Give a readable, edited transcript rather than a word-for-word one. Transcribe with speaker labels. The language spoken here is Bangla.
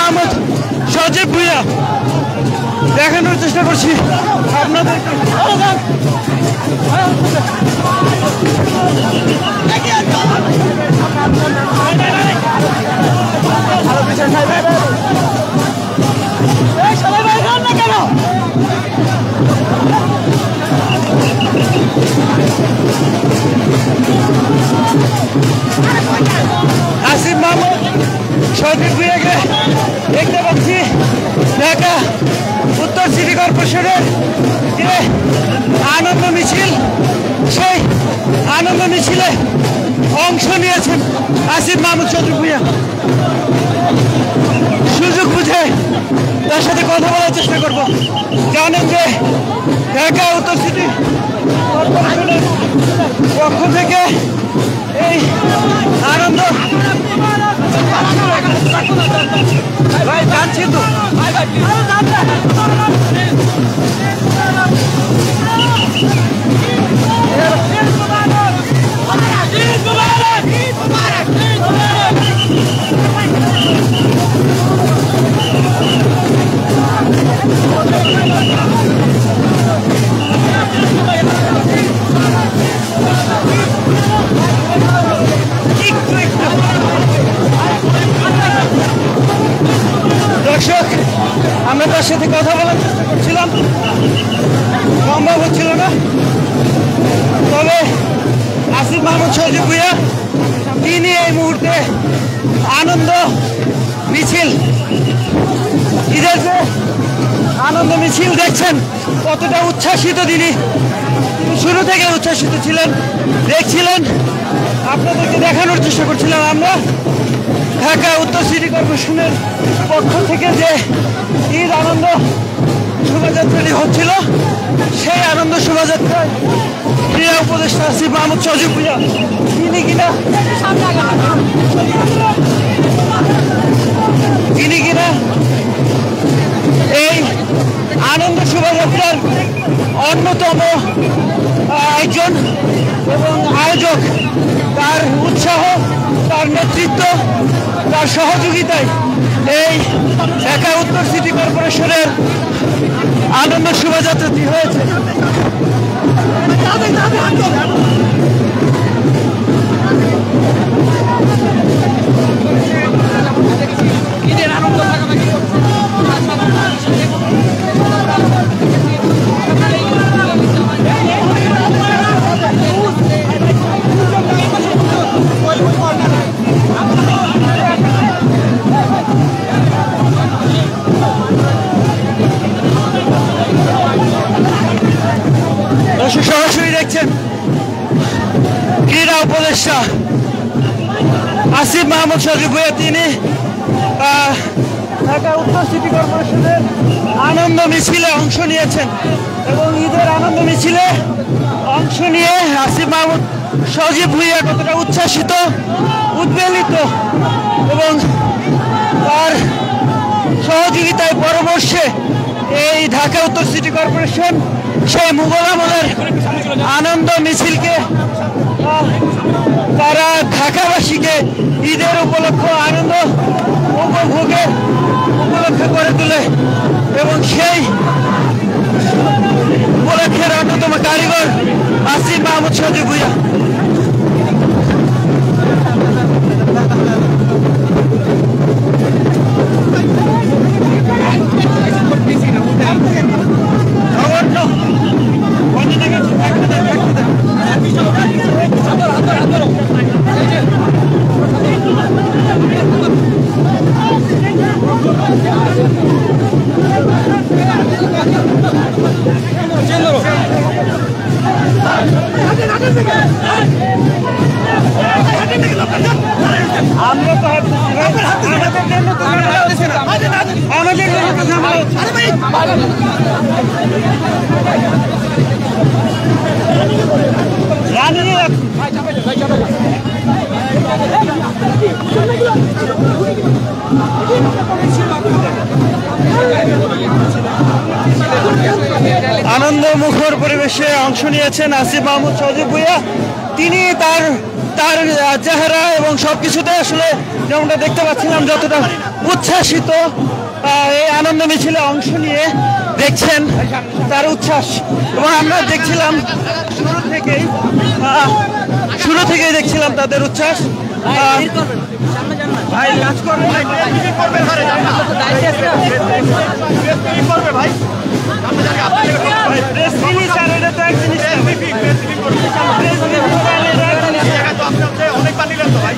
Speaker 1: মাহমুদ সজীব ভুঁইয়া দেখানোর চেষ্টা করছি আপনাদের। আসিফ মাহমুদ সজীব ভুঁইয়াকে দেখতে পাচ্ছি ঢাকা উত্তর সিটি কর্পোরেশনের যে আনন্দ মিছিল, সেই আনন্দ মিছিলে অংশ নিয়েছেন আসিফ মাহমুদ সজীব ভুঁইয়া। সুযোগ বুঝে তার সাথে কথা বলার চেষ্টা করব। জানেন যে ঢাকা উত্তর সিটি কর্পোরেশনের পক্ষ থেকে এই আনন্দ ভাই যাচ্ছি তো দর্শক, আমরা তার সাথে কথা বলার চেষ্টা করছিলাম, সম্ভব হচ্ছিল না। তবে আসিফ মাহমুদ সজীব ভুঁইয়া তিনি এই মুহূর্তে আনন্দ মিছিল, ঈদের যে আনন্দ মিছিল দেখছেন কতটা উচ্ছ্বাসিত তিনি শুরু থেকে উচ্ছ্বাসিত ছিলেন, দেখছিলেন, আপনাদেরকে দেখানোর চেষ্টা করছিলাম। আমরা ঢাকা উত্তর সিটি কর্পোরেশনের পক্ষ থেকে যে ঈদ আনন্দ শোভাযাত্রাটি হচ্ছিল, সেই আনন্দ শোভাযাত্রায় ক্রীড়া উপদেষ্টা আসিফ মাহমুদ সজীব ভুঁইয়া তিনি কিনা এই আনন্দ শোভাযাত্রার অন্যতম একজন এবং আয়োজক। তার উৎসাহ, তার নেতৃত্ব, তার সহযোগিতায় এই ঢাকা উত্তর সিটি কর্পোরেশনের আনন্দ শোভাযাত্রাটি হয়েছে। ঈদের আনন্দ সরাসরি দেখছেন ক্রীড়া উপদেষ্টা আসিফ মাহমুদ সজীব ভুঁইয়া তিনি ঢাকা উত্তর সিটি কর্পোরেশনের আনন্দ মিছিলে অংশ নিয়েছেন এবং ঈদের আনন্দ মিছিলে অংশ নিয়ে আসিফ মাহমুদ সজীব ভুঁইয়া কতটা উচ্ছ্বাসিত, উদ্বেলিত এবং তার সহযোগিতায় পরামর্শে এই ঢাকা উত্তর সিটি কর্পোরেশন সেই মুঘল আমলের আনন্দ মিছিলকে তারা ঢাকাবাসীকে ঈদের উপলক্ষ আনন্দ উপভোগের উপলক্ষ করে তোলে এবং সেই উপলক্ষের অন্যতম কারিগর আসিফ মাহমুদ সজীব ভুঁইয়া। আমরা তো আনন্দমুখর পরিবেশে অংশ নিয়েছেন আসিফ মাহমুদ সজীব ভুঁইয়া। তিনি তার চেহারা এবং সবকিছুতে আসলে যেমনটা দেখতে পাচ্ছিলাম যতটা উচ্ছ্বাসিত এই আনন্দ মিছিলে অংশ নিয়ে দেখছেন তার উচ্ছ্বাস। এবং আমরা দেখছিলাম শুরু থেকেই দেখছিলাম তাদের উচ্ছ্বাস। ভাই কাজ করবে ভাই অনেক পানি লাগতো ভাই।